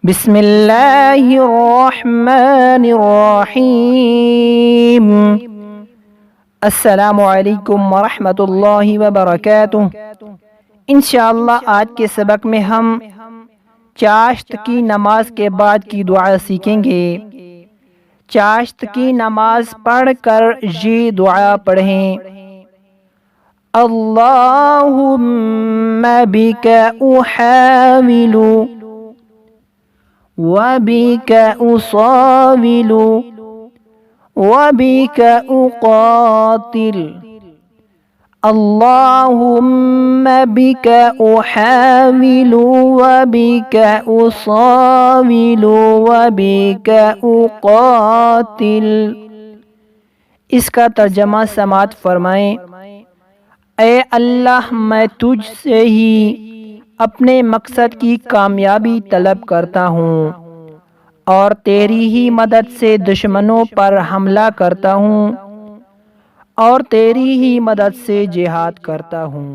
بسم اللہ الرحمن الرحیم۔ السلام علیکم ورحمۃ اللہ وبرکاتہ۔ انشاءاللہ آج کے سبق میں ہم چاشت کی نماز کے بعد کی دعا سیکھیں گے۔ چاشت کی نماز پڑھ کر یہ دعا پڑھیں: اللہم بک احاول وبك أصاول وبك أقاتل اللهم بك أحاول وبك أصاول وبك أقاتل۔ اس کا ترجمہ سماعت فرمائیں: اے اللہ، میں تجھ سے ہی اپنے مقصد کی کامیابی طلب کرتا ہوں اور تیری ہی مدد سے دشمنوں پر حملہ کرتا ہوں اور تیری ہی مدد سے جہاد کرتا ہوں۔